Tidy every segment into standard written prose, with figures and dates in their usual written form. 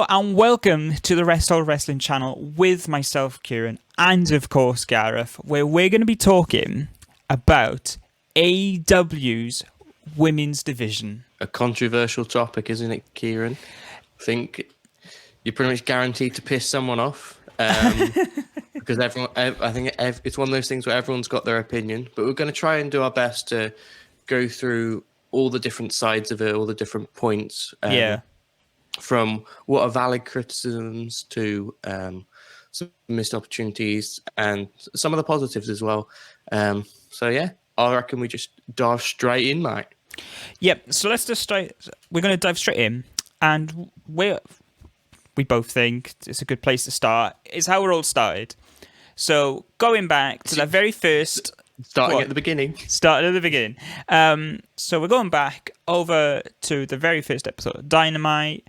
Hello and welcome to the Rest All Wrestling channel with myself, Kieran, and of course Gareth, where we're going to be talking about AEW's women's division. A controversial topic, isn't it, Kieran? I think you're pretty much guaranteed to piss someone off because it's one of those things where everyone's got their opinion, but we're going to try and do our best to go through all the different sides of it, all the different points. From what are valid criticisms to some missed opportunities and some of the positives as well. So yeah, I reckon we just dive straight in, mate. Yep. So we're going to dive straight in, and we both think it's a good place to start. Is how we're all started. So going back to the very first. Starting at the beginning. Started at the beginning. So we're going back over to the very first episode of Dynamite.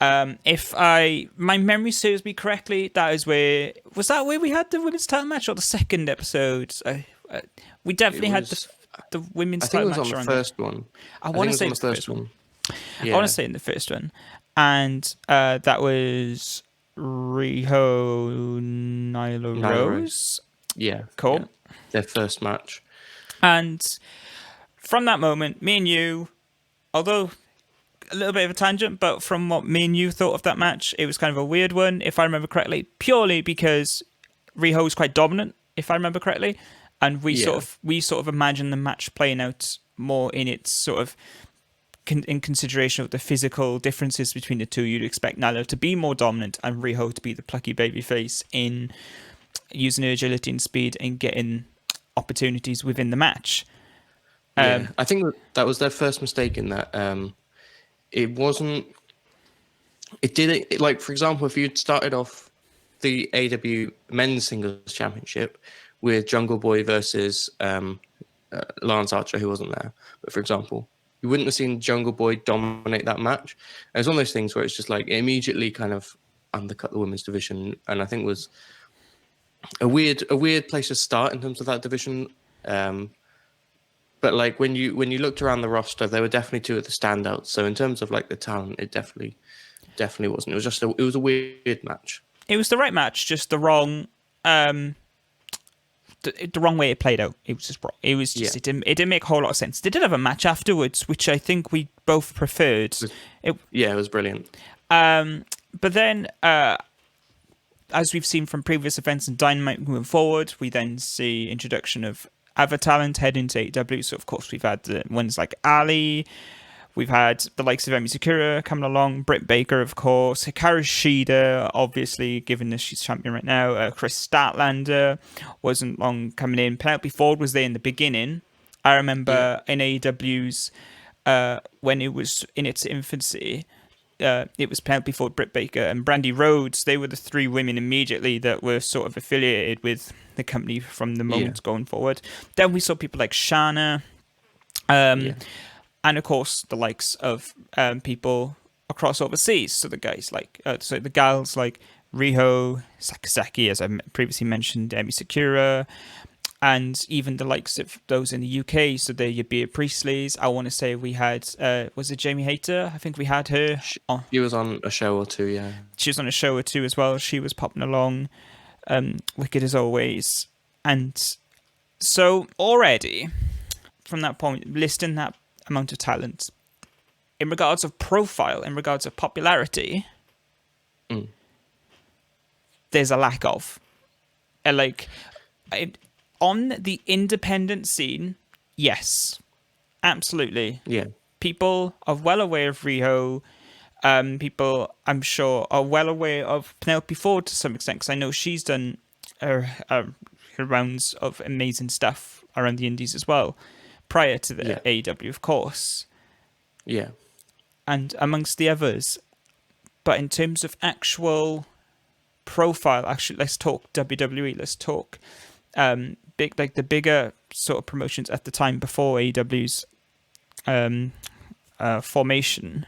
If my memory serves me correctly, was that where we had the women's title match, or the second episode? We definitely had the women's title match. I think it was on the first one. I want to say it's the first one. Yeah. I want to say in the first one, and that was Riho Nyla Rose. Yeah, cool. Yeah. Their first match. And from that moment, me and you, although a little bit of a tangent, but from what me and you thought of that match, it was kind of a weird one, if I remember correctly, purely because Riho was quite dominant, if I remember correctly, and we sort of imagined the match playing out more in its sort of in consideration of the physical differences between the two. You'd expect Nyla to be more dominant and Riho to be the plucky babyface in using her agility and speed and getting opportunities within the match. I think that was their first mistake in that. Like, for example, if you'd started off the AEW men's singles championship with Jungle Boy versus Lance Archer, who wasn't there, but for example, you wouldn't have seen Jungle Boy dominate that match. And it's one of those things where it's just like it immediately kind of undercut the women's division, and I think was a weird place to start in terms of that division. But like when you looked around the roster, there were definitely two of the standouts. So in terms of like the talent, it definitely wasn't. It was just it was a weird match. It was the right match, just the wrong the wrong way it played out. It was just wrong. It was just it didn't make a whole lot of sense. They did have a match afterwards, which I think we both preferred. It was brilliant. But then as we've seen from previous events in Dynamite moving forward, we then see introduction of other talent heading to AEW. So, of course, we've had the ones like Ali. We've had the likes of Emi Sakura coming along. Britt Baker, of course. Hikaru Shida, obviously, given that she's champion right now. Chris Statlander wasn't long coming in. Penelope Ford was there in the beginning. I remember in AEW's, when it was in its infancy, it was Penelope Ford, Britt Baker, and Brandy Rhodes. They were the three women immediately that were sort of affiliated with the company from the moment going forward. Then we saw people like Shana, and of course the likes of people across overseas. So the guys like, the gals like Riho Sakazaki, as I previously mentioned, Emi Sakura, and even the likes of those in the UK. So there, your Bea Priestley's. I want to say we had, was it Jamie Hayter? I think we had her. She was on a show or two, yeah. She was on a show or two as well. She was popping along, wicked as always. And so already, from that point, listing that amount of talent, in regards of profile, in regards of popularity, there's a lack of. On the independent scene, yes, absolutely. Yeah. People are well aware of Riho. People, I'm sure, are well aware of Penelope Ford to some extent, because I know she's done her rounds of amazing stuff around the indies as well, prior to the AEW, of course. Yeah. And amongst the others. But in terms of actual profile, actually, let's talk WWE, let's talk the bigger sort of promotions at the time before AEW's formation.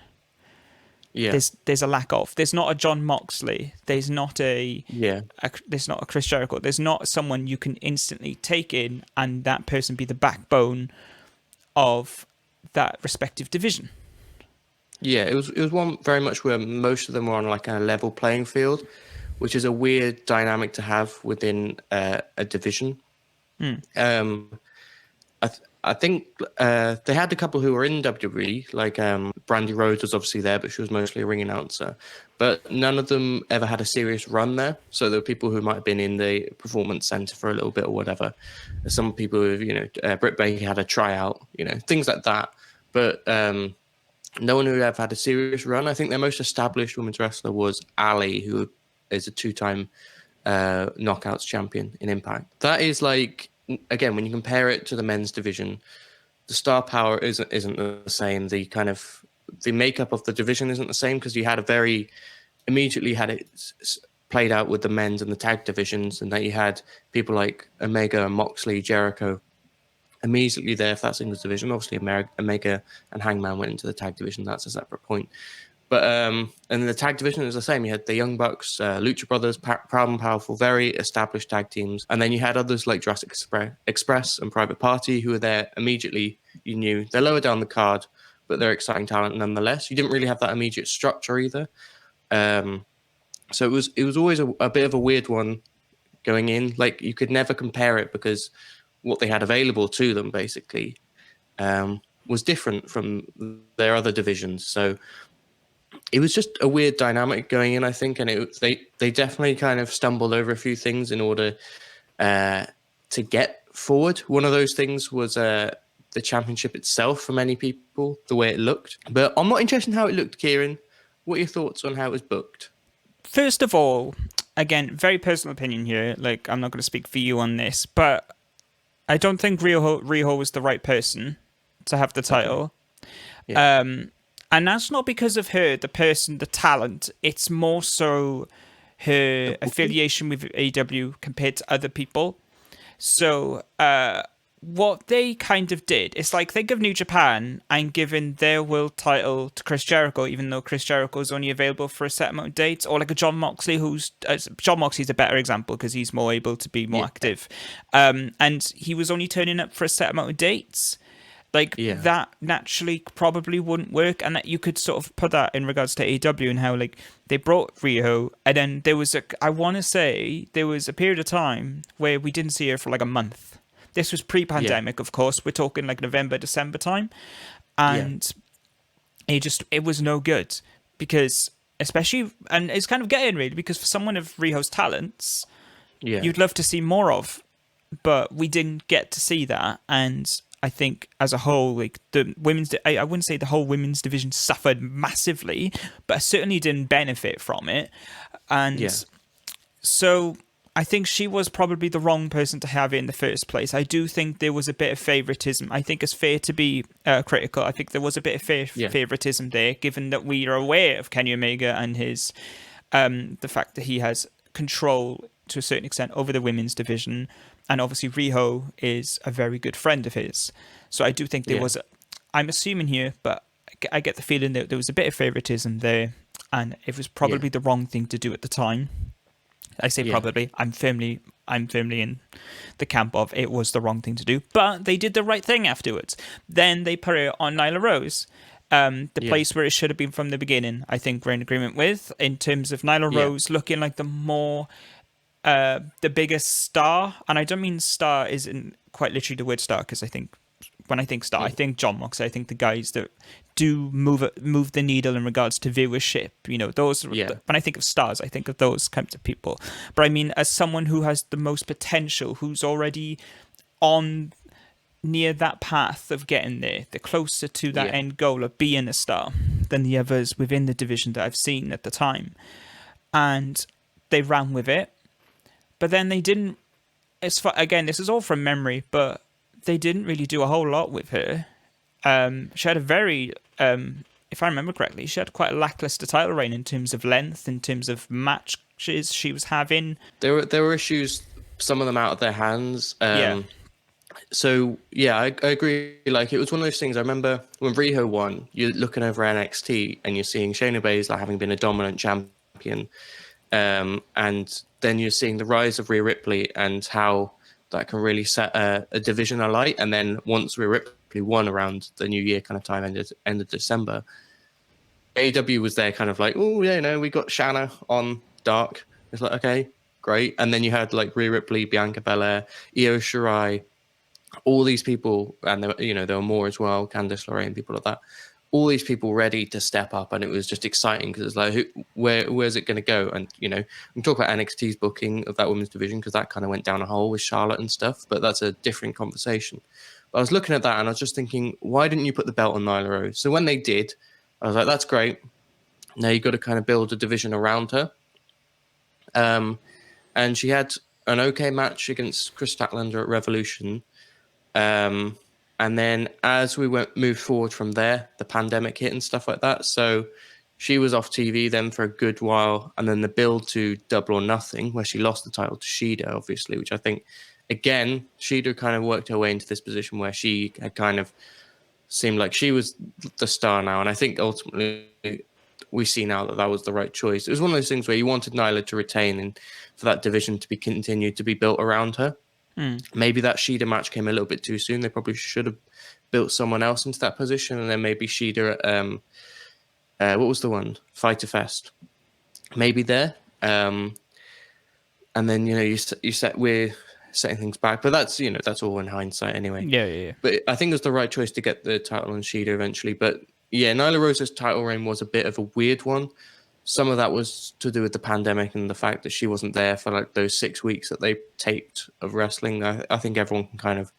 Yeah. There's a lack of. There's not a John Moxley. There's not there's not a Chris Jericho. There's not someone you can instantly take in and that person be the backbone of that respective division. Yeah, it was one very much where most of them were on like a level playing field, which is a weird dynamic to have within a division. Um, I think they had a couple who were in WWE, like Brandy Rhodes was obviously there, but she was mostly a ring announcer. But none of them ever had a serious run there. So there were people who might have been in the performance center for a little bit or whatever. Some people who, Britt Baker had a tryout, things like that. But no one who ever had a serious run. I think their most established women's wrestler was Ali, who is a two-time knockouts champion in Impact. That is like, again, when you compare it to the men's division, the star power isn't the same. The makeup of the division isn't the same, because you had immediately had it played out with the men's and the tag divisions, and that you had people like Omega, Moxley, Jericho immediately there for that singles division. Obviously, Omega and Hangman went into the tag division. That's a separate point. But and the tag division is the same. You had the Young Bucks, Lucha Brothers, Proud and Powerful, very established tag teams. And then you had others like Jurassic Express and Private Party, who were there immediately. You knew they're lower down the card, but they're exciting talent nonetheless. You didn't really have that immediate structure either. So it was always a bit of a weird one going in. Like, you could never compare it, because what they had available to them basically was different from their other divisions. So it was just a weird dynamic going in, I think, and they definitely kind of stumbled over a few things in order to get forward. One of those things was the championship itself for many people, the way it looked. But I'm not interested in how it looked, Kieran. What are your thoughts on how it was booked? First of all, again, very personal opinion here. Like, I'm not going to speak for you on this, but I don't think Riho was the right person to have the title. Okay. Yeah. And that's not because of her, the person, the talent. It's more so her affiliation with AEW compared to other people. So what they kind of did, it's like, think of New Japan and giving their world title to Chris Jericho, even though Chris Jericho is only available for a set amount of dates, or like a John Moxley, John Moxley's a better example because he's more able to be more active, and he was only turning up for a set amount of dates. Like, that naturally probably wouldn't work, and that you could sort of put that in regards to AEW and how, like, they brought Riho, and then I want to say there was a period of time where we didn't see her for like a month. This was pre-pandemic, of course. We're talking like November, December time, and it was no good, because especially, and it's kind of getting really, because for someone of Riho's talents, you'd love to see more of, but we didn't get to see that. And I think as a whole, like, the women's, I wouldn't say the whole women's division suffered massively, but certainly didn't benefit from it. And so I think she was probably the wrong person to have it in the first place. I do think there was a bit of favoritism. I think it's fair to be critical. I think there was a bit of favoritism there, given that we are aware of Kenny Omega and his the fact that he has control to a certain extent over the women's division. And obviously Riho is a very good friend of his. So I do think there was, I'm assuming here, but I get the feeling that there was a bit of favoritism there, and it was probably the wrong thing to do at the time. I say probably. I'm firmly in the camp of it was the wrong thing to do, but they did the right thing afterwards. Then they put it on Nyla Rose, the place where it should have been from the beginning. I think we're in agreement with, in terms of Nyla Rose looking like the more the biggest star. And I don't mean star isn't quite literally the word star, because I think when I think star, I think John Moxley. I think the guys that do move the needle in regards to viewership. You know, those. When I think of stars, I think of those kinds of people. But I mean, as someone who has the most potential, who's already on near that path of getting there, the closer to that end goal of being a star than the others within the division that I've seen at the time. And they ran with it. But then they didn't. Again, this is all from memory, but they didn't really do a whole lot with her. She had a very, if I remember correctly, she had quite a lackluster title reign in terms of length, in terms of matches she was having. There were issues, some of them out of their hands. So I agree. Like, it was one of those things. I remember when Riho won, you're looking over NXT and you're seeing Shayna Baszler having been a dominant champion. And then you're seeing the rise of Rhea Ripley and how that can really set a division alight. And then once Rhea Ripley won around the New Year kind of time, end of December, AEW was there kind of like, oh, yeah, we got Shanna on Dark. It's like, okay, great. And then you had like Rhea Ripley, Bianca Belair, Io Shirai, all these people, and there were more as well, Candice LeRae, people like that. All these people ready to step up, and it was just exciting because it's like, where's it going to go? And we can talk about NXT's booking of that women's division because that kind of went down a hole with Charlotte and stuff, but that's a different conversation. But I was looking at that and I was just thinking, why didn't you put the belt on Nyla Rose? So when they did, I was like, that's great. Now you've got to kind of build a division around her. And she had an okay match against Chris Statlander at Revolution. And then as we moved forward from there, the pandemic hit and stuff like that. So she was off TV then for a good while. And then the build to Double or Nothing, where she lost the title to Shida, obviously, which I think, again, Shida kind of worked her way into this position where she had kind of seemed like she was the star now. And I think ultimately we see now that was the right choice. It was one of those things where you wanted Nyla to retain and for that division to be continued to be built around her. Maybe that Shida match came a little bit too soon. They probably should have built someone else into that position, and then maybe Shida at what was the one? Fighter Fest, maybe there. And then we're setting things back, but that's all in hindsight anyway. Yeah. But I think it was the right choice to get the title on Shida eventually. But yeah, Nyla Rose's title reign was a bit of a weird one. Some of that was to do with the pandemic and the fact that she wasn't there for like those 6 weeks that they taped of wrestling. I think everyone can kind of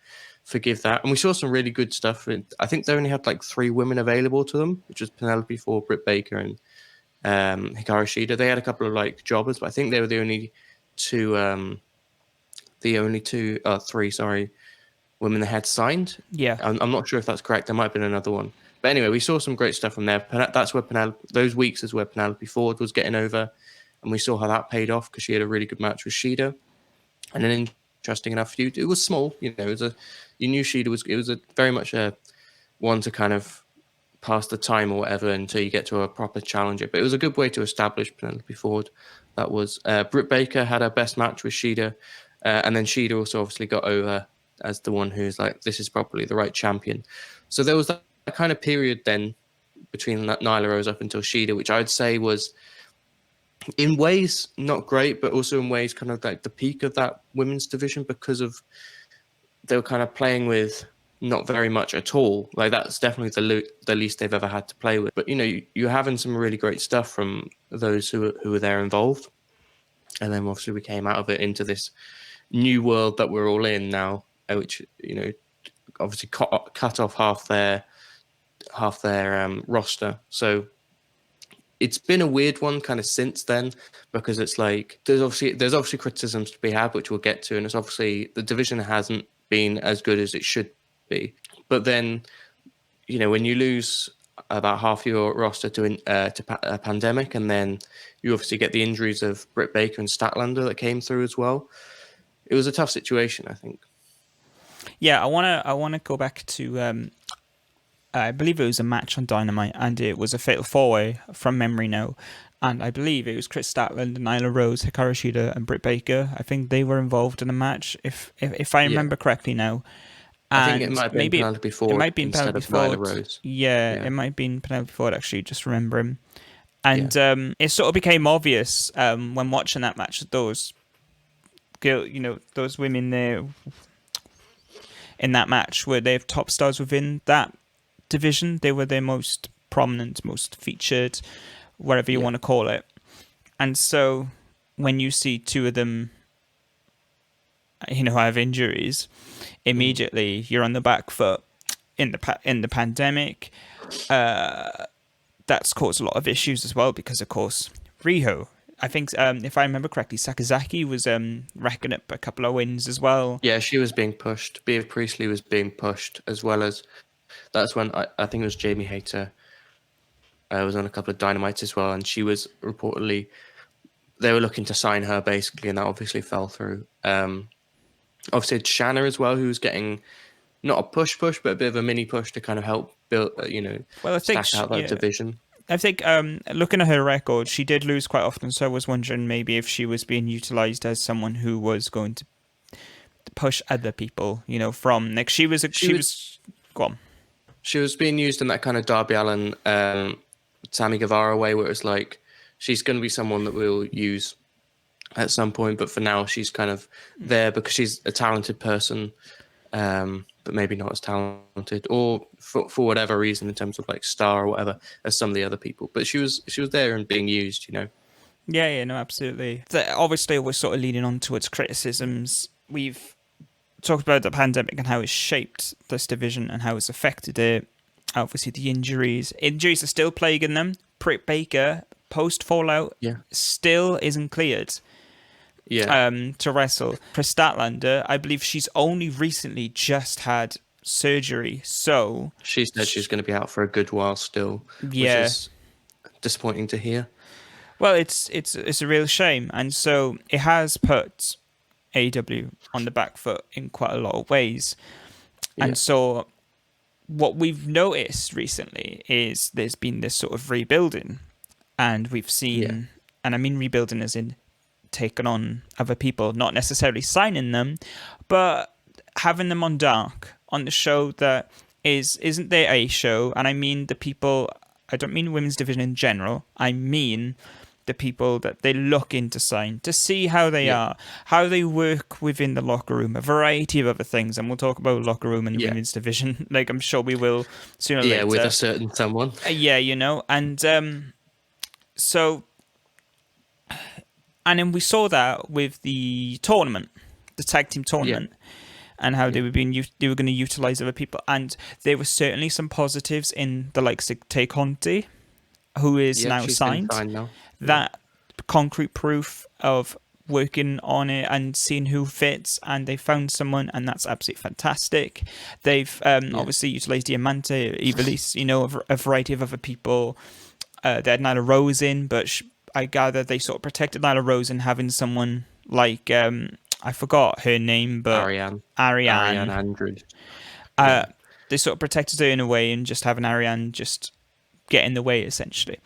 forgive that. And we saw some really good stuff. I think they only had like 3 women available to them, which was Penelope Ford, Britt Baker, and Hikaru Shida. They had a couple of like jobbers, but I think they were the only 3 women they had signed. Yeah. I'm not sure if that's correct. There might have been another one. But anyway, we saw some great stuff from there. That's where those weeks is where Penelope Ford was getting over. And we saw how that paid off because she had a really good match with Shida. And an interesting enough feud. It was small, you knew Shida was very much a one to kind of pass the time or whatever until you get to a proper challenger. But it was a good way to establish Penelope Ford. That was Britt Baker had her best match with Shida. And then Shida also obviously got over as the one who's like, this is probably the right champion. So there was that kind of period then between Nyla Rose up until Shida, which I'd say was in ways not great, but also in ways kind of like the peak of that women's division because of they were kind of playing with not very much at all. Like that's definitely the least they've ever had to play with. But you're having some really great stuff from those who were there involved. And then obviously we came out of it into this new world that we're all in now, which obviously cut off half their roster. So it's been a weird one kind of since then because it's like there's obviously criticisms to be had, which we'll get to, and it's obviously the division hasn't been as good as it should be. But then when you lose about half your roster to a pandemic, and then you obviously get the injuries of Britt Baker and Statlander that came through as well. It was a tough situation, I think. Yeah, I wanna go back to I believe it was a match on Dynamite, and it was a fatal 4-way from memory now. And I believe it was Chris Statlander, Nyla Rose, Hikaru Shida, and Britt Baker. I think they were involved in the match, if I remember correctly now. And I think it might have been Penelope Ford. It might have been instead Penelope of Nyla Ford. Rose. Yeah, it might have been Penelope Ford, actually, just remembering. And it sort of became obvious when watching that match that those women there in that match were their top stars within that division. They were their most prominent, most featured, whatever you want to call it. And so when you see 2 of them have injuries, immediately you're on the back foot. In the pandemic, that's caused a lot of issues as well because, of course, Riho, I think, if I remember correctly, Sakazaki was racking up a couple of wins as well. Yeah, she was being pushed. Bea Priestley was being pushed, as well as that's when I think it was Jamie Hayter was on a couple of Dynamites as well, and she was reportedly they were looking to sign her basically, and that obviously fell through. Obviously, Shanna as well, who was getting not a push, but a bit of a mini push to kind of help build, stack out that division. I think looking at her record, she did lose quite often, so I was wondering maybe if she was being utilised as someone who was going to push other people, from like she was go on. She was being used in that kind of Darby Allin Sammy Guevara way, where it's like she's going to be someone that we'll use at some point, but for now she's kind of there because she's a talented person, but maybe not as talented, or for whatever reason in terms of like star or whatever as some of the other people. But she was there and being used, you know. Yeah, no, absolutely. Obviously, we're sort of leaning on towards criticisms. We've talked about the pandemic and how it's shaped this division and how it's affected it. Obviously, the injuries are still plaguing them. Britt Baker, post Fallout, still isn't cleared to wrestle. Chris Statlander, I believe she's only recently just had surgery, so she said she's going to be out for a good while still, which is disappointing to hear. Well, it's a real shame, and so it has put AEW on the back foot in quite a lot of ways. And so what we've noticed recently is there's been this sort of rebuilding, and we've seen, and I mean rebuilding as in taking on other people, not necessarily signing them, but having them on Dark, on the show that isn't their A show. And I mean the people, I don't mean women's division in general, I mean the people that they look in to sign, to see how they are, how they work within the locker room, a variety of other things. And we'll talk about locker room and the women's division, like I'm sure we will sooner or later. Yeah, with a certain someone. You know, and so, and then we saw that with the tournament, the tag team tournament, and how they were going to utilize other people. And there were certainly some positives in the likes of TakeOnIt, who is now signed. Now. That concrete proof of working on it and seeing who fits, and they found someone, and that's absolutely fantastic. They've obviously utilized Diamante, Ivelisse, you know, a variety of other people. They had Nyla Rose in, but I gather they sort of protected Nyla Rose in having someone like I forgot her name, but Ariane Andrews. They sort of protected her in a way, and just having Ariane just get in the way essentially.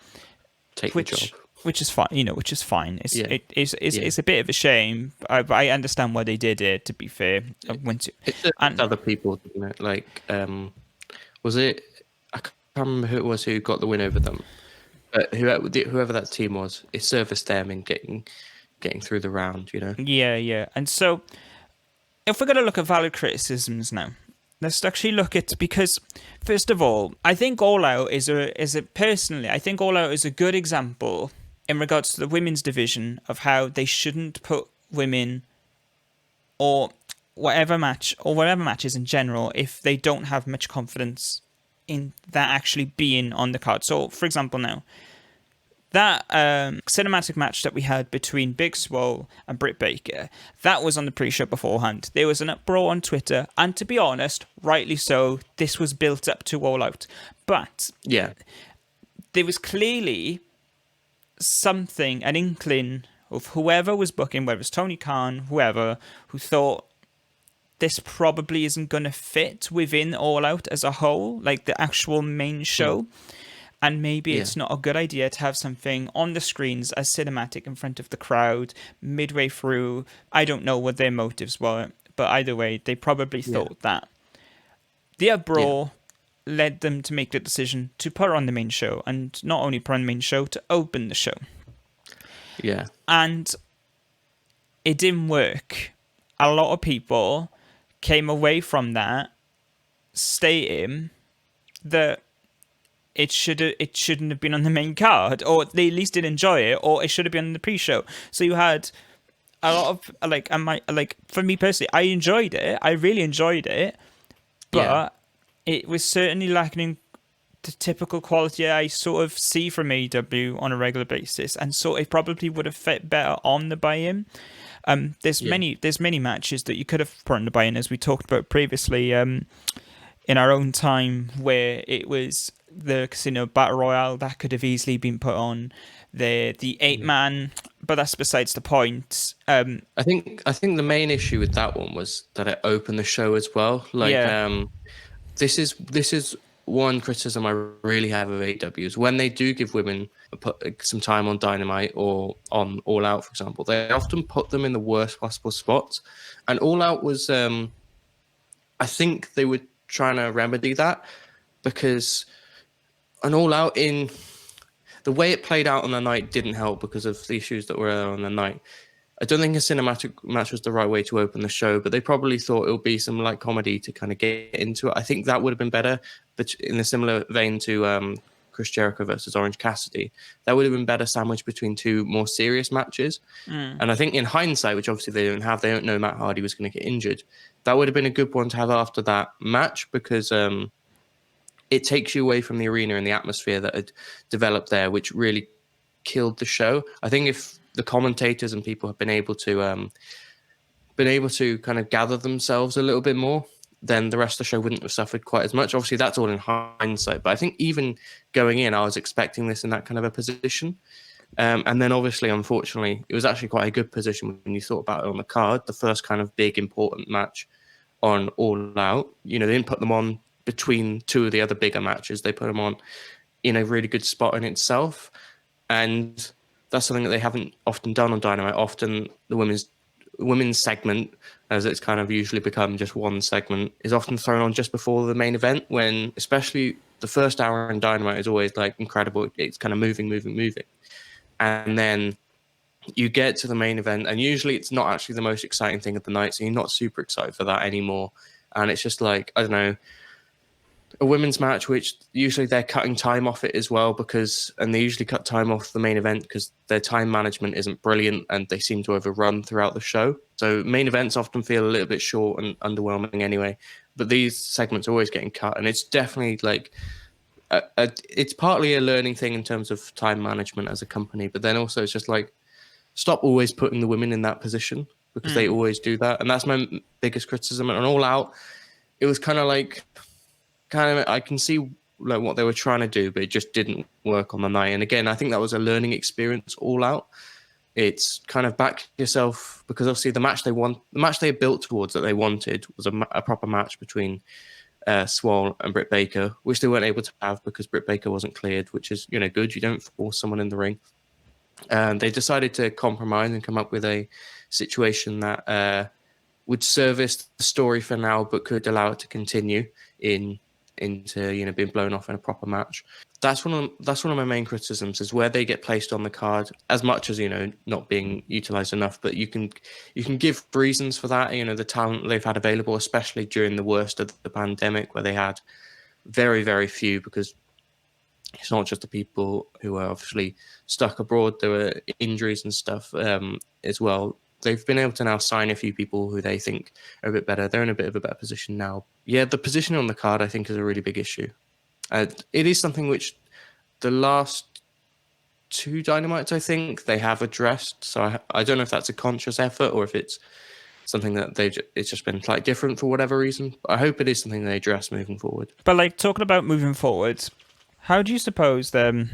Take the job. Which is fine, you know. Which is fine. It's a bit of a shame, but I understand why they did it. To be fair, it's other people, you know, like was it? I can't remember who it was who got the win over them. But whoever that team was, it serviced them in getting through the round, you know. Yeah. And so, if we're gonna look at valid criticisms now, let's actually look at, because first of all, I think All Out personally, I think All Out is a good example in regards to the women's division of how they shouldn't put women or whatever matches in general if they don't have much confidence in that actually being on the card. So, for example, now that cinematic match that we had between Big Swole and Britt Baker, that was on the pre-show beforehand. There was an uproar on Twitter, and to be honest, rightly so. This was built up to All Out, but there was clearly something, an inkling of whoever was booking, whether it's Tony Khan, whoever, who thought this probably isn't going to fit within All Out as a whole, like the actual main show. And maybe it's not a good idea to have something on the screens as cinematic in front of the crowd midway through. I don't know what their motives were, but either way, they probably thought that. The uproar led them to make the decision to put her on the main show, and not only put her on the main show, to open the show. Yeah. And it didn't work. A lot of people came away from that stating that it shouldn't have been on the main card, or they at least did enjoy it, or it should have been on the pre-show. So you had a lot of for me personally, I enjoyed it. I really enjoyed it, but it was certainly lacking the typical quality I sort of see from AEW on a regular basis, and so it probably would have fit better on the buy-in. There's many matches that you could have put on the buy-in, as we talked about previously in our own time, where it was the Casino Battle Royale that could have easily been put on the 8-man, but that's besides the point. I think the main issue with that one was that it opened the show as well. This is one criticism I really have of AEW, is when they do give women some time on Dynamite or on All Out, for example, they often put them in the worst possible spots. And All Out was, I think they were trying to remedy that, because an All Out in the way it played out on the night didn't help because of the issues that were on the night. I don't think a cinematic match was the right way to open the show, but they probably thought it would be some light comedy to kind of get into it. I think that would have been better, but in a similar vein to Chris Jericho versus Orange Cassidy, that would have been better sandwiched between two more serious matches. And I think in hindsight, which obviously they don't know Matt Hardy was going to get injured, that would have been a good one to have after that match because it takes you away from the arena and the atmosphere that had developed there, which really killed the show. I think if the commentators and people have been able to kind of gather themselves a little bit more, then the rest of the show wouldn't have suffered quite as much. Obviously, that's all in hindsight, but I think even going in, I was expecting this in that kind of a position. And then obviously, unfortunately, it was actually quite a good position when you thought about it on the card. The first kind of big important match on All Out. You know, they didn't put them on between two of the other bigger matches. They put them on in a really good spot in itself. And that's something that they haven't often done on Dynamite. Often the women's segment, as it's kind of usually become just one segment, is often thrown on just before the main event, when especially the first hour in Dynamite is always like incredible. It's kind of moving. And then you get to the main event, and usually it's not actually the most exciting thing of the night, so you're not super excited for that anymore. And it's just like, I don't know, a women's match, which usually they're cutting time off it as well, and they usually cut time off the main event because their time management isn't brilliant and they seem to overrun throughout the show. So main events often feel a little bit short and underwhelming anyway, but these segments are always getting cut, and it's definitely like, it's partly a learning thing in terms of time management as a company, but then also it's just like, stop always putting the women in that position because they always do that. And that's my biggest criticism. And All Out, it was kind of I can see like what they were trying to do, but it just didn't work on the night. And again, I think that was a learning experience All Out. It's kind of back yourself, because obviously the match they built towards that they wanted was a proper match between Swole and Britt Baker, which they weren't able to have because Britt Baker wasn't cleared, which is, you know, good. You don't force someone in the ring. And they decided to compromise and come up with a situation that would service the story for now, but could allow it to continue into, you know, being blown off in a proper match. That's one of my main criticisms, is where they get placed on the card, as much as, you know, not being utilized enough. But you can give reasons for that. You know, the talent they've had available, especially during the worst of the pandemic, where they had very, very few, because it's not just the people who are obviously stuck abroad. There were injuries and stuff as well. They've been able to now sign a few people who they think are a bit better. They're in a bit of a better position now. Yeah, the position on the card, I think, is a really big issue. It is something which the last two Dynamites, I think, they have addressed. So I don't know if that's a conscious effort or if it's something that it's just been slightly different for whatever reason. But I hope it is something they address moving forward. But like, talking about moving forward, how do you suppose that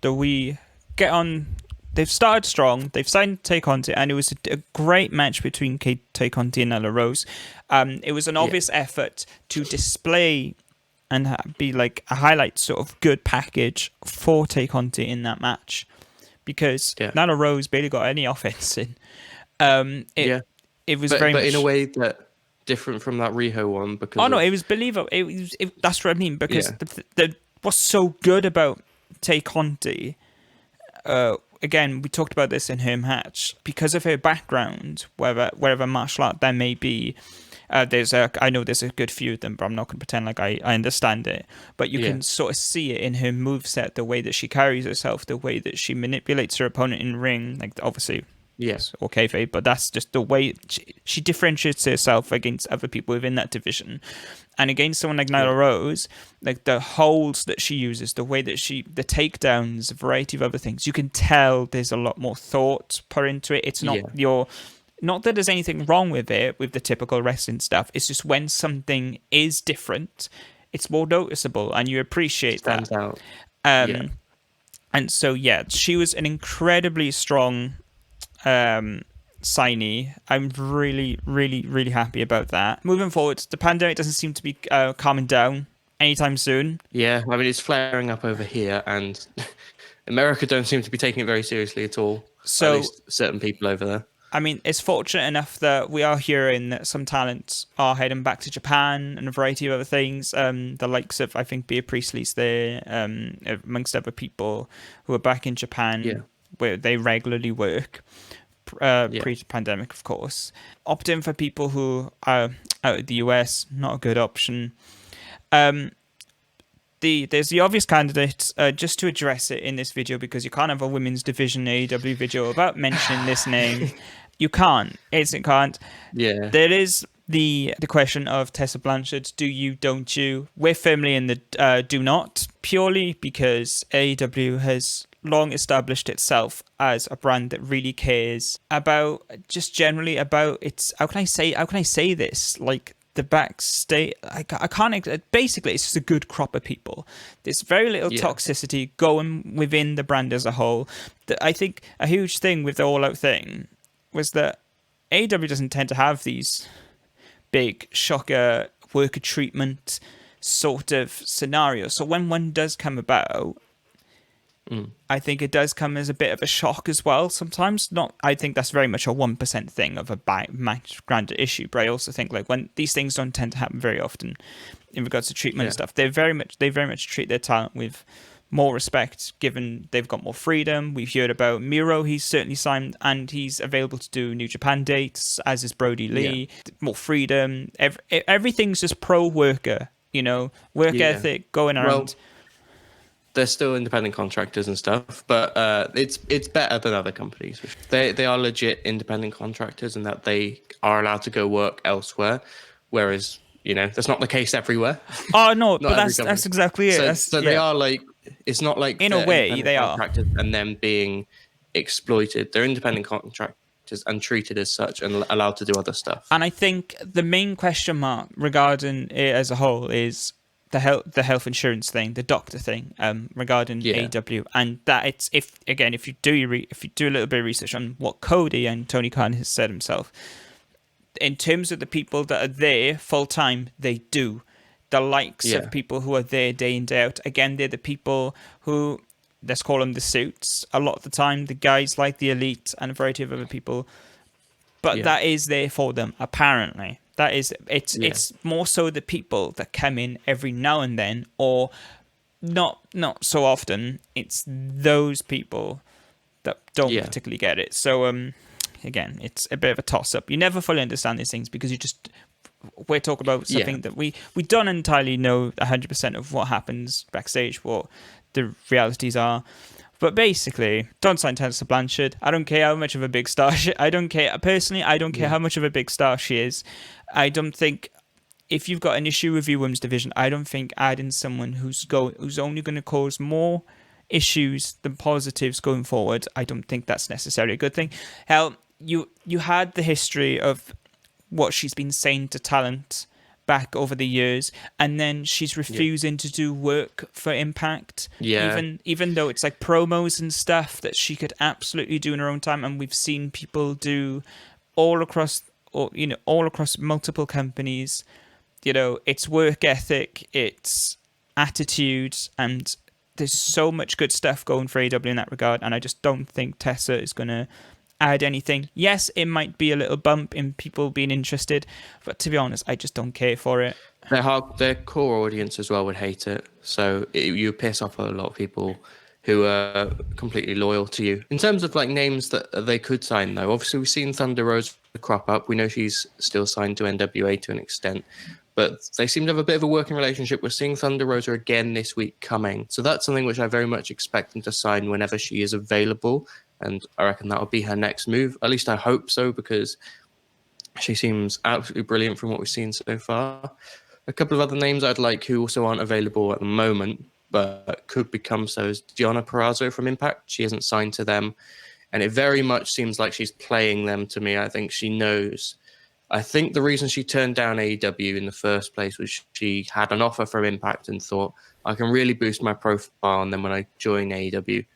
we get on? They've started strong. They've signed TakeOnIt, and it was a great match between TakeOnIt and Nyla Rose. It was an obvious effort to display and be like a highlight sort of good package for TakeOnIt in that match, because Nyla Rose barely got any offense in. It was very much in a way that different from that Riho one, because it was believable. That's what I mean, because what's so good about TakeOnIt, again, we talked about this in her match, because of her background, wherever martial art there may be. I know there's a good few of them, but I'm not going to pretend like I understand it. But you can sort of see it in her moveset, the way that she carries herself, the way that she manipulates her opponent in ring. Like, obviously, yes, or kayfabe, but that's just the way she differentiates herself against other people within that division. And against someone like Nyla Rose, like the holds that she uses, the way that the takedowns, a variety of other things, you can tell there's a lot more thought put into it. It's not not that there's anything wrong with it, with the typical wrestling stuff. It's just when something is different, it's more noticeable and you appreciate that. Stands out. And so, she was an incredibly strong signee. I'm really, really, really happy about that. Moving forward, the pandemic doesn't seem to be calming down anytime soon. Yeah, I mean, it's flaring up over here, and America don't seem to be taking it very seriously at all. So, at least certain people over there. I mean, it's fortunate enough that we are hearing that some talents are heading back to Japan and a variety of other things. The likes of, I think, Bea Priestley's there, amongst other people who are back in Japan where they regularly work, Yeah. pre-pandemic, of course. Opt-in for people who are out of the US, not a good option. There's the obvious candidate, just to address it in this video, because you can't have a women's division AEW video without mentioning this name. You can't. It can't. Yeah. There is the question of Tessa Blanchard. Do you, don't you? We're firmly in the do not, purely because AEW has long established itself as a brand that really cares about, just generally about its, how can I say this? Like, the backstage, I can't, basically it's just a good crop of people. There's very little toxicity going within the brand as a whole. I think a huge thing with the All Out thing was that AEW doesn't tend to have these big shocker worker treatment sort of scenarios. So when one does come about, I think it does come as a bit of a shock as well. Sometimes not. I think that's very much a 1% thing of a match grander issue. But I also think like when these things don't tend to happen very often, in regards to treatment and stuff, they very much treat their talent with more respect, given they've got more freedom. We've heard about Miro; he's certainly signed and he's available to do New Japan dates, as is Brody Lee. More freedom. Everything's just pro worker. Work ethic going around. Well, they're still independent contractors and stuff, but it's better than other companies. They are legit independent contractors, and that they are allowed to go work elsewhere, whereas that's not the case everywhere. Oh no, but that's exactly it. So they are like, it's not like in a way they are and them being exploited. They're independent contractors and treated as such and allowed to do other stuff. And I think the main question mark regarding it as a whole is the health insurance thing, the doctor thing, regarding AEW, and that if you do a little bit of research on what Cody and Tony Khan has said himself, in terms of the people that are there full time, they do. The likes of people who are there day in, day out. Again, they're the people who, let's call them the suits. A lot of the time, the guys like the Elite and a variety of other people. But that is there for them, apparently. That is, it's more so the people that come in every now and then, or not so often. It's those people that don't particularly get it. So, again, it's a bit of a toss-up. You never fully understand these things because we're talking about something that we don't entirely know 100% of what happens backstage, what the realities are. But basically, don't sign Tessa Blanchard. I don't care how much of a big star I don't care how much of a big star she is. I don't think, if you've got an issue with your women's division, I don't think adding someone who's only going to cause more issues than positives going forward, I don't think that's necessarily a good thing. Hell, you had the history of what she's been saying to talent back over the years, and then she's refusing to do work for Impact, even though it's like promos and stuff that she could absolutely do in her own time, and we've seen people do all across multiple companies. It's work ethic, it's attitude, and there's so much good stuff going for AEW in that regard, and I just don't think Tessa is going to add anything. Yes, it might be a little bump in people being interested, but to be honest, I just don't care for it. Their core audience as well would hate it, so you piss off a lot of people who are completely loyal to you. In terms of like names that they could sign, though, obviously we've seen Thunder Rosa crop up. We know she's still signed to NWA to an extent, but they seem to have a bit of a working relationship. We're seeing Thunder Rosa again this week coming, so that's something which I very much expect them to sign whenever she is available. And I reckon that will be her next move. At least I hope so, because she seems absolutely brilliant from what we've seen so far. A couple of other names I'd like who also aren't available at the moment, but could become so, is Deonna Purrazzo from Impact. She hasn't signed to them, and it very much seems like she's playing them to me. I think she knows. I think the reason she turned down AEW in the first place was she had an offer from Impact and thought, I can really boost my profile, and then when I join AEW,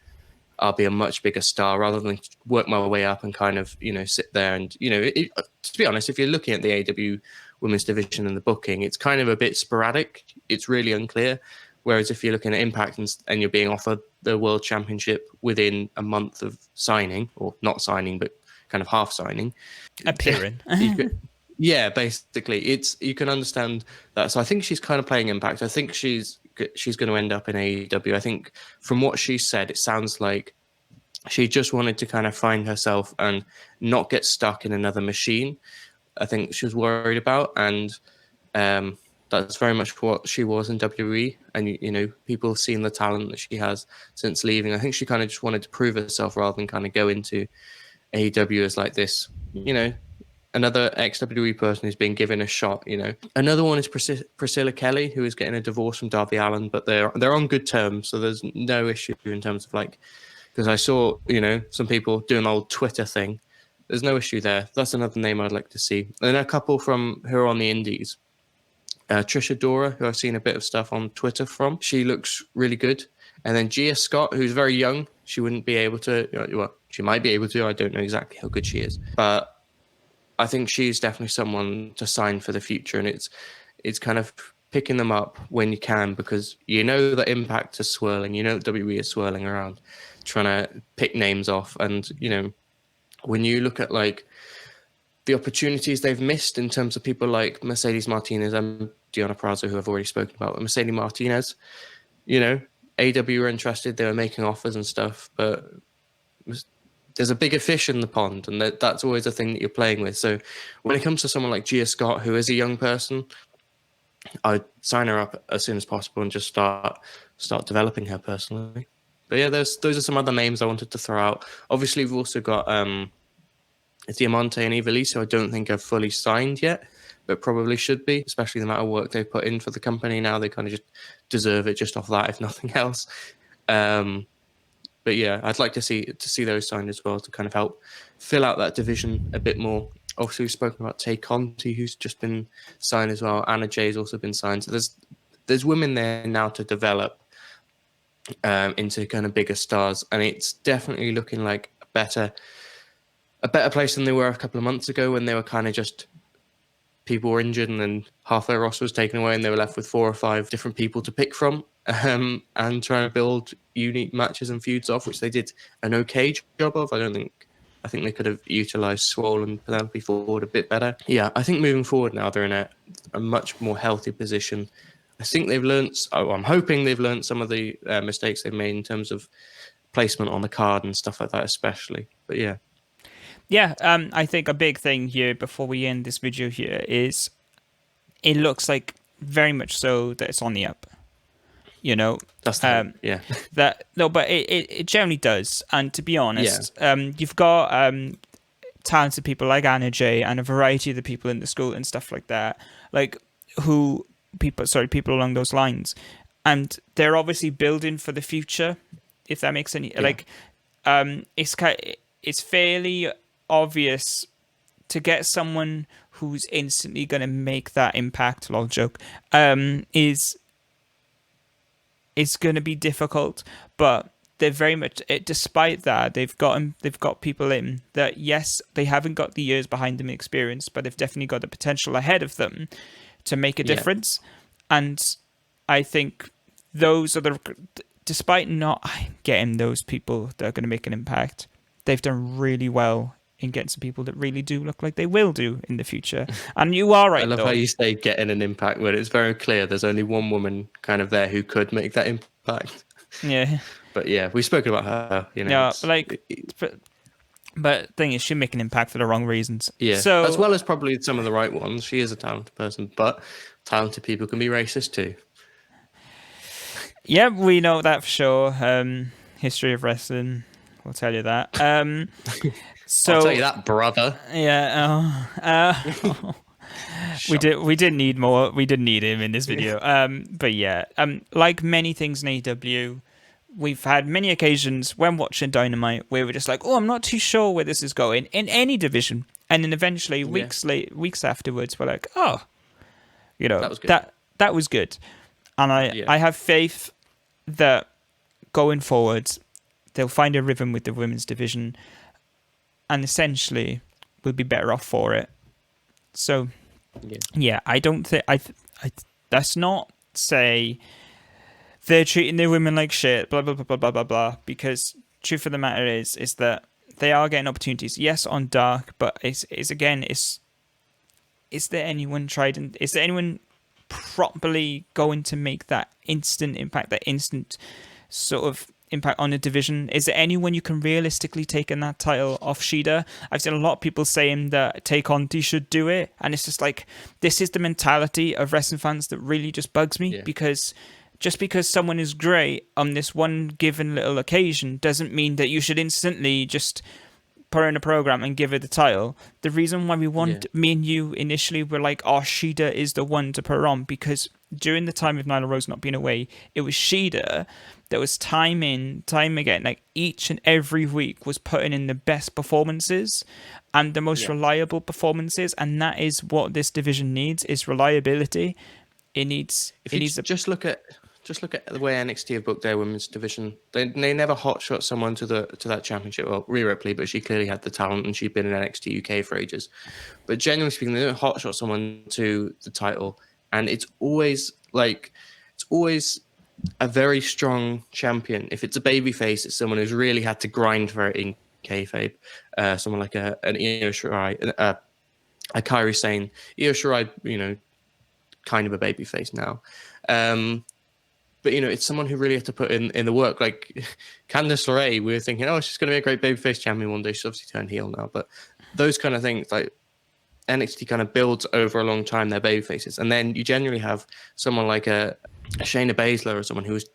I'll be a much bigger star, rather than work my way up and kind of, sit there. And, to be honest, if you're looking at the AEW women's division and the booking, it's kind of a bit sporadic. It's really unclear. Whereas if you're looking at Impact and you're being offered the World Championship within a month of signing, or not signing, but kind of half signing. Appearing. Yeah, basically, you can understand that. So I think she's kind of playing Impact. I think she's going to end up in AEW. I think from what she said, it sounds like she just wanted to kind of find herself and not get stuck in another machine. I think she was worried about, and that's very much what she was in WWE. And people have seen the talent that she has since leaving. I think she kind of just wanted to prove herself rather than kind of go into AEW as like this, another ex-WWE person who's been given a shot. Another one is Priscilla Kelly, who is getting a divorce from Darby Allin, but they're on good terms, so there's no issue in terms of like, because I saw some people doing the old Twitter thing. There's no issue there. That's another name I'd like to see. And a couple from who are on the indies. Trisha Dora, who I've seen a bit of stuff on Twitter from. She looks really good. And then Gia Scott, who's very young. She wouldn't be able to, well, she might be able to. I don't know exactly how good she is. But I think she's definitely someone to sign for the future. And it's kind of picking them up when you can, because that Impact is swirling. That WWE is swirling around, trying to pick names off. And, when you look at like the opportunities they've missed in terms of people like Mercedes Martinez and Deonna Purrazzo, who I've already spoken about, but Mercedes Martinez, AEW were interested, they were making offers and stuff, but there's a bigger fish in the pond, and that's always a thing that you're playing with. So when it comes to someone like Gia Scott, who is a young person, I'd sign her up as soon as possible and just start developing her personally. But yeah, those are some other names I wanted to throw out. Obviously, we've also got Diamante and Ivelisse, who I don't think are fully signed yet, but probably should be, especially the amount of work they've put in for the company now. They kind of just deserve it just off that, if nothing else. But yeah, I'd like to see those signed as well to kind of help fill out that division a bit more. Obviously, we've spoken about TakeOnIt, who's just been signed as well. Anna Jay's also been signed. So there's women there now to develop into kind of bigger stars, and it's definitely looking like a better place than they were a couple of months ago, when they were kind of just people were injured and then half their roster was taken away and they were left with 4 or 5 different people to pick from, and trying to build unique matches and feuds off, which they did an okay job of. I think they could have utilised Swole and Penelope Ford a bit better. Yeah, I think moving forward now they're in a much more healthy position. I think they've learned. I'm hoping they've learned some of the mistakes they've made in terms of placement on the card and stuff like that, especially. But yeah. Yeah, I think a big thing here before we end this video here is it looks like very much so that it's on the up. That's yeah. But it generally does. And to be honest, you've got talented people like Anna Jay and a variety of the people in the school and stuff like that, like people along those lines, and they're obviously building for the future. If that makes any it's fairly obvious to get someone who's instantly going to make that impact. Lol joke. It's going to be difficult, but they're very much. Despite that, they've got people in that. Yes, they haven't got the years behind them experience, but they've definitely got the potential ahead of them to make a difference. And I think those are despite not getting those people that are going to make an impact, they've done really well in getting some people that really do look like they will do in the future. And you are right. I love how you say getting an impact when it's very clear there's only one woman kind of there who could make that impact. Yeah. But yeah, we've spoken about her. Yeah, but the thing is, she'll make an impact for the wrong reasons. Yeah, so, as well as probably some of the right ones. She is a talented person, but talented people can be racist too. Yeah, we know that for sure. History of wrestling will tell you that. So I'll tell you that, brother. Yeah. We didn't need more. We didn't need him in this video. But yeah. Like many things in AEW, we've had many occasions when watching Dynamite where we're just like, oh, I'm not too sure where this is going in any division, and then eventually weeks afterwards, we're like, oh, that was good. That was good, and I have faith that going forward they'll find a rhythm with the women's division, and essentially we'll be better off for it. So, yeah, I don't think let's not say they're treating their women like shit, blah blah blah blah blah blah blah. Because truth of the matter is that they are getting opportunities. Yes, on Dark, but it's again, is there anyone is there anyone properly going to make that instant impact, that instant sort of impact on a division? Is there anyone you can realistically take in that title off Shida? I've seen a lot of people saying that TakeOnIt should do it, and it's just like, this is the mentality of wrestling fans that really just bugs me, because just because someone is great on this one given little occasion doesn't mean that you should instantly just put her in a program and give her the title. The reason why me and you initially were like, oh, Shida is the one to put her on, because during the time of Nyla Rose not being away, it was Shida that was time in, time again, like each and every week was putting in the best performances and the most reliable performances, and that is what this division needs, is reliability. It needs just look at the way NXT have booked their women's division. They never hotshot someone to that championship. Well, Rhea Ripley, but she clearly had the talent and she'd been in NXT UK for ages. But generally speaking, they don't hotshot someone to the title, and it's always a very strong champion. If it's a babyface, it's someone who's really had to grind for it in kayfabe. Someone like an Io Shirai, a Kairi Sane. Io Shirai, kind of a babyface now. But, it's someone who really had to put in the work. Like Candice LeRae, we were thinking, oh, she's going to be a great babyface champion one day. She's obviously turned heel now. But those kind of things, like NXT kind of builds over a long time their babyfaces. And then you generally have someone like a Shayna Baszler or someone who's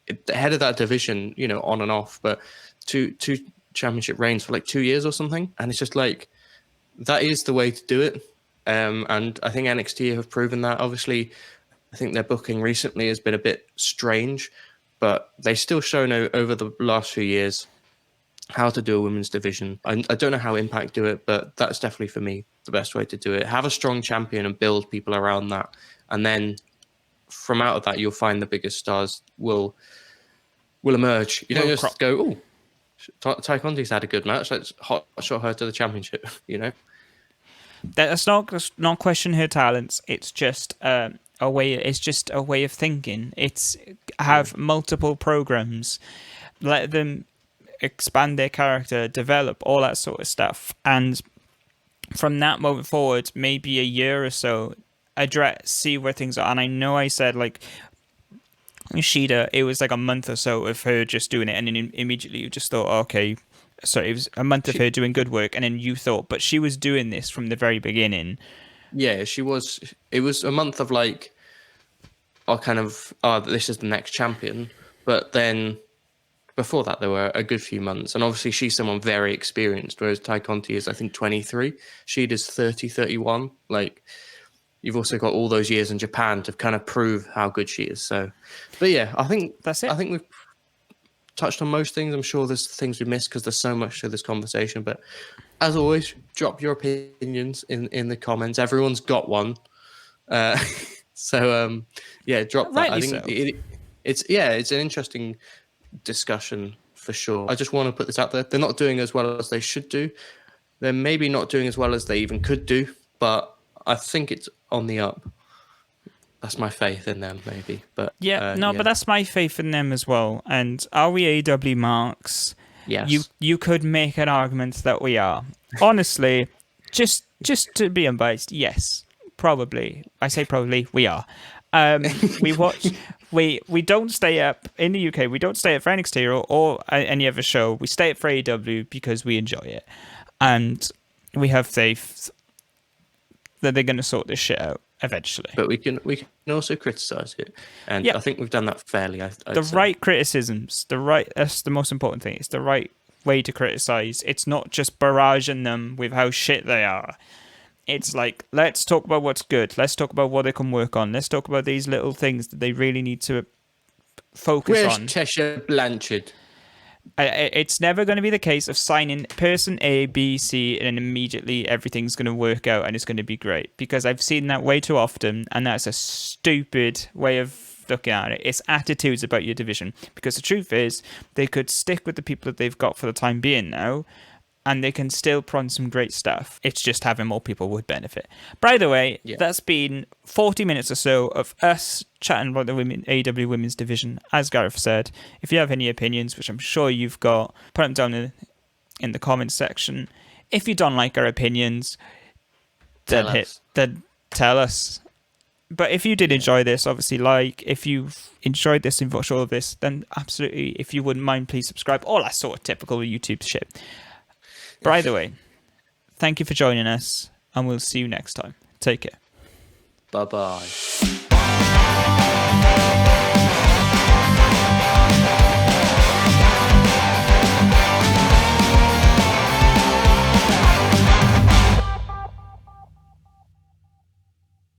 the head of that division, on and off. But two championship reigns for like 2 years or something. And it's just like, that is the way to do it. And I think NXT have proven that. Obviously, I think their booking recently has been a bit strange, but they've still shown over the last few years how to do a women's division. I don't know how Impact do it, but that's definitely, for me, the best way to do it. Have a strong champion and build people around that. And then from out of that, you'll find the biggest stars will emerge. You don't just go, oh, Ty Conti's had a good match, let's hotshot her to the championship, That's not question her talents. It's just a way of thinking. It's have multiple programs, let them expand their character, develop all that sort of stuff, and from that moment forward, maybe a year or so, see where things are. And I know I said like Shida, it was like a month or so of her just doing it, and then immediately you just thought, okay. So it was a month of her doing good work, and then you thought, but she was doing this from the very beginning. Yeah, she was. It was a month of like, this is the next champion. But then before that, there were a good few months. And obviously, she's someone very experienced, whereas Ty Conti is, I think, 23. She is 30, 31. Like, you've also got all those years in Japan to kind of prove how good she is. So, but yeah, I think that's it. I think we've touched on most things. I'm sure there's things we missed because there's so much to this conversation. But as always, drop your opinions in the comments. Everyone's got one. Drop that. Rightly I think it's an interesting discussion for sure. I just want to put this out there. They're not doing as well as they should do. They're maybe not doing as well as they even could do, but I think it's on the up. That's my faith in them, maybe. But but that's my faith in them as well. And are we AW marks? Yes. You could make an argument that we are. Honestly, just to be unbiased, yes, probably. I say probably, we are. We watch. We don't stay up in the UK. We don't stay up for NXT or any other show. We stay up for AEW because we enjoy it, and we have faith that they're going to sort this shit out eventually. But we can also criticize it, and I think we've done that fairly. Right criticisms, that's the most important thing. It's the right way to criticize. It's not just barraging them with how shit they are. It's like, let's talk about what's good. Let's talk about what they can work on. Let's talk about these little things that they really need to focus on. Where's Tesha Blanchard? It's never going to be the case of signing person A, B, C, and immediately everything's going to work out and it's going to be great. Because I've seen that way too often, and that's a stupid way of looking at it. It's attitudes about your division. Because the truth is, they could stick with the people that they've got for the time being now, and they can still put on some great stuff. It's just having more people would benefit. By the way, that's been 40 minutes or so of us chatting about the AEW women's division. As Gareth said, if you have any opinions, which I'm sure you've got, put them down in the comments section. If you don't like our opinions, Tell then us. tell us. But if you did enjoy this, obviously, if you've enjoyed this and watched all of this, then absolutely, if you wouldn't mind, please subscribe. All that sort of typical YouTube shit. But either way, thank you for joining us, and we'll see you next time. Take care. Bye-bye.